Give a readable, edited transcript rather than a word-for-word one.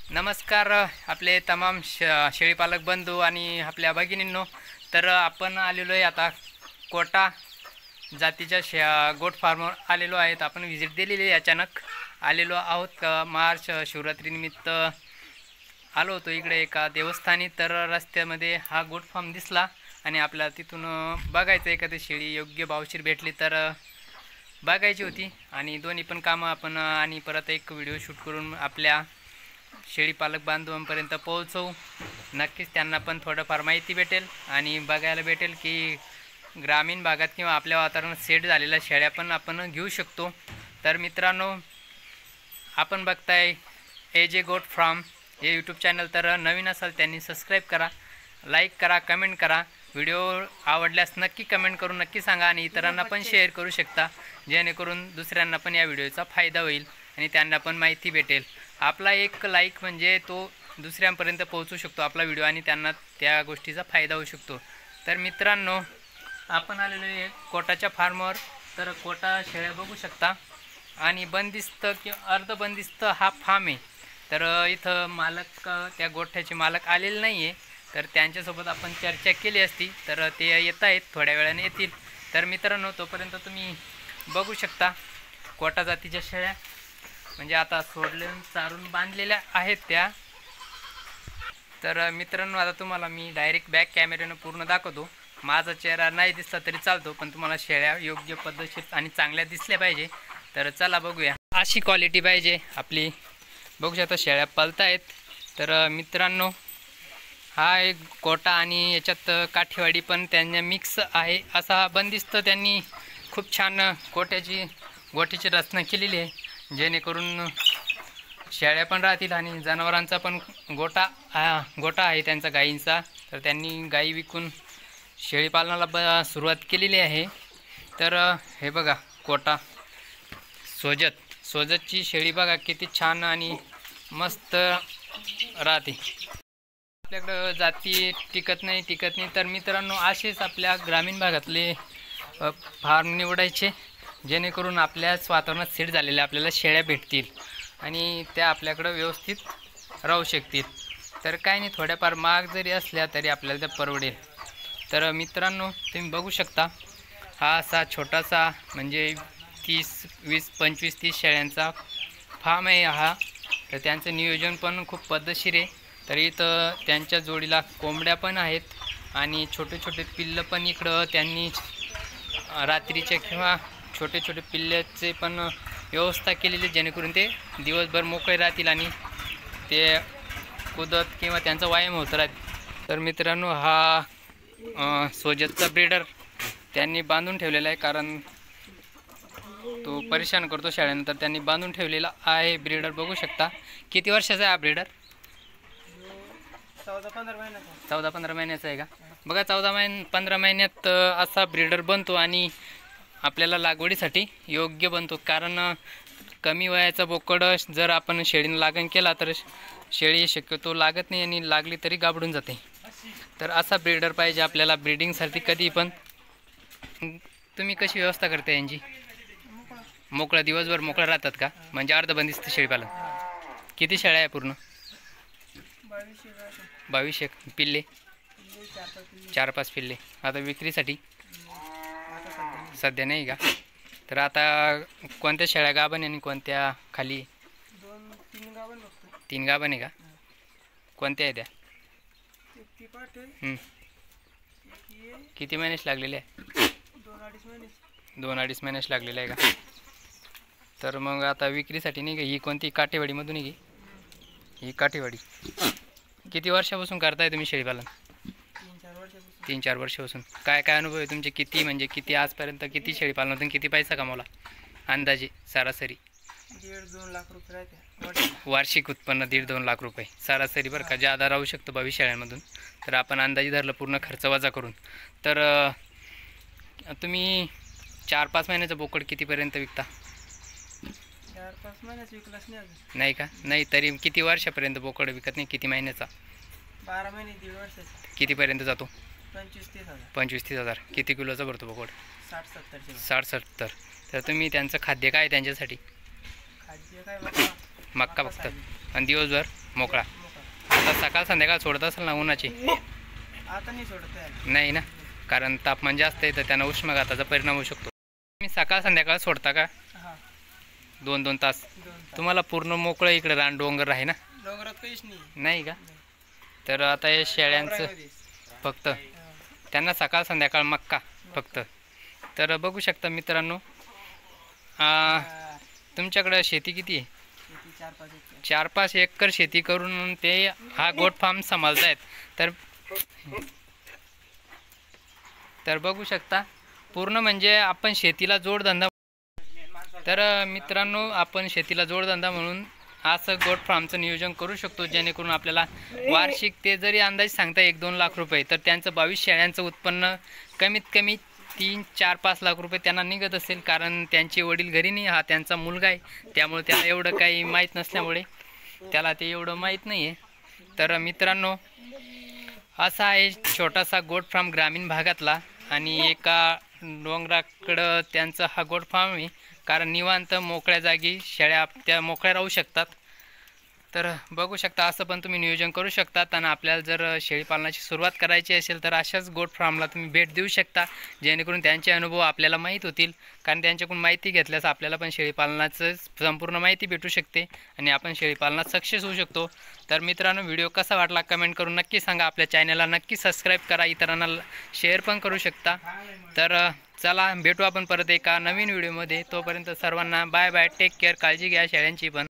नमस्कार आपले तमाम शेळीपालक बंधू आणि आपल्या भगिनींनो. तर आपण आलेलो आहे आता कोटा जातीच्या गोट फार्मवर आलेलो आहेत. आपण व्हिजिट दिलेली आहे, अचानक आलेलो आहोत. मार्च शिवरात्रीनिमित्त आलो होतो इकडे एका देवस्थानी. तर रस्त्यामध्ये हा गोट फार्म दिसला आणि आपल्याला तिथून बघायचं एखादी शेळी योग्य भावशीर भेटली तर बघायची होती. आणि दोन्ही पण कामं आपण आणि परत एक व्हिडिओ शूट करून आपल्या शेळीपालक बांधवांपर्यंत पोहोचवू. नक्कीच त्यांना पण थोडंफार माहिती भेटेल आणि बघायला भेटेल की ग्रामीण भागात किंवा आपल्या वातावरणात सेट झालेल्या शेळ्या पण आपण घेऊ शकतो. तर मित्रांनो, आपण बघताय AJ गोट फार्म हे यूट्यूब चॅनल. तर नवीन असाल त्यांनी सबस्क्राईब करा, लाईक करा, कमेंट करा. व्हिडिओ आवडल्यास नक्की कमेंट करून नक्की सांगा आणि इतरांना पण शेअर करू शकता, जेणेकरून दुसऱ्यांना पण या व्हिडिओचा फायदा होईल आणि त्यांना पण माहिती भेटेल. आपला एक लाईक म्हणजे तो दुसऱ्यांपर्यंत पोहोचू शकतो आपला व्हिडिओ आणि त्यांना त्या गोष्टीचा फायदा होऊ शकतो. तर मित्रांनो, आपण आलेलो आहे कोटाच्या फार्मवर. तर कोटा शेळ्या बघू शकता आणि बंदिस्त किंवा अर्धबंदिस्त हा फार्म आहे. तर इथं मालक, त्या गोठ्याचे मालक आलेले नाही आहे. तर त्यांच्यासोबत आपण चर्चा केली असती, तर ते येत आहेत, थोड्या वेळाने येतील. तर मित्रांनो, तोपर्यंत तुम्ही बघू शकता कोटा जातीच्या शेळ्या म्हणजे आता सोडले चारून बांधलेल्या आहेत त्या. तर मित्रांनो, आता तुम्हाला मी डायरेक्ट बॅक कॅमेऱ्यानं पूर्ण दाखवतो. माझा चेहरा नाही दिसला तरी चालतो, पण तुम्हाला शेळ्या योग्य पद्धतशीर आणि चांगल्या दिसल्या पाहिजे. तर चला बघूया. अशी क्वालिटी पाहिजे आपली. बघू शकता शेळ्या पळतायत. तर मित्रांनो, हा एक कोटा आणि याच्यात काठीवाडी पण त्यांना मिक्स आहे. असा बंदिस्त त्यांनी खूप छान गोठ्याची रचना केलेली आहे, जेणेकरून शेळ्या पण राहतील आणि जनावरांचा पण गोटा आहे त्यांचा, गायींचा. तर त्यांनी गायी विकून शेळीपालनाला सुरुवात केलेली आहे. तर हे बघा कोटा सोजतची शेळी बघा किती छान आणि मस्त राहते. आपल्याकडं जाती टिकत नाही. तर मित्रांनो, असेच आपल्या ग्रामीण भागातले फार्म निवडायचे, जेणेकरून आपल्याच वातावरणात सेट झालेल्या आपल्याला शेळ्या भेटतील आणि त्या आपल्याकडं व्यवस्थित राहू शकतील. तर काही नाही, थोड्याफार महाग जरी असल्या तरी आपल्याला त्या परवडेल. तर मित्रांनो, तुम्ही बघू शकता हा असा छोटासा म्हणजे 20-25-30 शेळ्यांचा फार्म आहे हा. तर त्यांचं नियोजन पण खूप पद्धतशीर आहे. तर इथं त्यांच्या जोडीला कोंबड्या पण आहेत आणि छोटे पिल्लं पण इकडं त्यांनी रात्रीच्या किंवा छोटे पिल्ल्याचे पण व्यवस्था केलेली, जेणेकरून ते दिवसभर मोकळे राहतील आणि ते कुदत किंवा त्यांचा व्यायाम होत राहतील. तर मित्रांनो, हा सोजतचा ब्रीडर त्यांनी बांधून ठेवलेला आहे, कारण तो परेशान करतो शेळ्यानंतर. त्यांनी बांधून ठेवलेला आहे ब्रीडर. बघू शकता किती वर्षाचा आहे हा ब्रीडर? 14-15 महिन्याचा आहे का? बघा, 14-15 महिन्यात असा ब्रीडर बनतो आणि आपल्याला लागवडीसाठी योग्य बनतो. कारण कमी वयाचा बोकड जर आपण शेळीनं लागण केला तर शेळी शक्यतो लागत नाही आणि लागली तरी गाबडून जाते. तर असा ब्रीडर पाहिजे आपल्याला ब्रीडिंगसाठी कधी पण. तुम्ही कशी व्यवस्था करता यांची? मोकळा दिवसभर मोकळा राहतात का? म्हणजे अर्धबंदिस्त शेळीपालन. किती शेळ्या आहे पूर्ण? 22 पिल्ले, 4-5 पिल्ले. आता विक्रीसाठी सध्या नाही का? तर आता कोणत्या शेळ्या गाभण आणि कोणत्या खाली? 3 गाभण आहे का? कोणत्या आहे त्या? किती महिन्याच लागलेले आहे? 2-2.5 महिन्याच लागलेले आहे का? तर मग आता विक्रीसाठी नाही का? ही कोणती काठेवाडीमधून आहे की? ही काठेवाडी. किती वर्षापासून करताय तुम्ही शेळीपालन? 3-4 वर्षापासून. काय अनुभव आहे तुमचे? किती आजपर्यंत किती शेळीपालनातून किती पैसा कमावला अंदाजे सरासरी? 1.5-2 लाख रुपये राहते वार्षिक उत्पन्न. 1.5-2 लाख रुपये सरासरी बरं का? जादा राहू शकतं 22 शेळ्यांमधून. तर आपण अंदाजे धरलं पूर्ण खर्च वजा करून. तर तुम्ही 4-5 महिन्याचं बोकड कितीपर्यंत विकता? 4-5 महिन्याचं विकलाच नाही अजून. नाही का? नाही, तरी किती वर्षापर्यंत बोकड विकत नाही? किती महिन्याचा? 12 महिने 1.5 वर्षाचा. कितीपर्यंत जातो? 25-30 हजार. 25-30 हजार. किती किलोचा भरतो बोकड? 60-70. 60-70. तर तुम्ही त्यांचं खाद्य काय त्यांच्यासाठी? खाद्य काय बघा, मक्का फक्त. आणि दिवसभर मोकळा. मोकळा. आता सकाळ संध्याकाळ सोडत असेल ना उन्हाची? आता नाही सोडत आहे. नाही ना, कारण तापमान जास्त आहे तर त्यांना उष्माघाताचा परिणाम होऊ शकतो. तुम्ही सकाळ संध्याकाळ सोडता का? हा 2-2 तास? 2 तास. तुम्हाला पूर्ण मोकळं इकडे रान डोंगर आहे ना? डोंगरात काहीच नाही. नाही का? तर आता हे शेळ्यांचं डोंगरामध्येच. फक्त हा. त्यांना सकाळ संध्याकाळ मक्का फक्त. तर बघू शकता मित्रांनो, हा. तुमच्याकडं शेती किती आहे? किती 4-5 एकर. 4-5 एकर शेती करून ते हा गोट फार्म सांभाळतायत. तर बघू शकता पूर्ण म्हणजे आपण शेतीला जोडधंदा. तर मित्रांनो, आपण शेतीला जोडधंदा म्हणून असं गोट फार्मचं नियोजन करू शकतो, जेणेकरून आपल्याला वार्षिक ते जरी अंदाज सांगता 1-2 लाख रुपये, तर त्यांचं 22 शेळ्यांचं उत्पन्न कमीत कमी 3-4-5 लाख रुपये त्यांना निघत असेल. कारण त्यांचे वडील घरी नाही, हा त्यांचा मुलगा आहे, त्यामुळे त्याला एवढं काही माहीत नसल्यामुळे त्याला ते एवढं माहीत नाही आहे. तर मित्रांनो, असा आहे छोटासा गोट फार्म ग्रामीण भागातला, आणि एका डोंगराकडं त्यांचा हा गोट फार्म आहे. कारण निवांत मोकळ्या जागी शेळ्या त्या मोकळ्या राहू शकतात. तर बघू शकता असं पण तुम्ही नियोजन करू शकतात. आणि आपल्याला जर शेळीपालनाची सुरुवात करायची असेल तर अशाच गोट फार्मला तुम्ही भेट देऊ शकता, जेणेकरून त्यांचे अनुभव आपल्याला माहीत होतील. कारण त्यांच्याकडून माहिती घेतल्यास आपल्याला पण शेळीपालनाचं संपूर्ण माहिती भेटू शकते आणि आपण शेळीपालनात सक्सेस होऊ शकतो. तर मित्रांनो, व्हिडिओ कसा वाटला कमेंट करून नक्की सांगा. आपल्या चॅनलला नक्की सबस्क्राईब करा, इतरांना शेअर पण करू शकता. तर चला भेटू आपण परत एका नवीन व्हिडिओमध्ये. तोपर्यंत सर्वांना बाय बाय, टेक केअर, काळजी घ्या शेळ्यांची पण.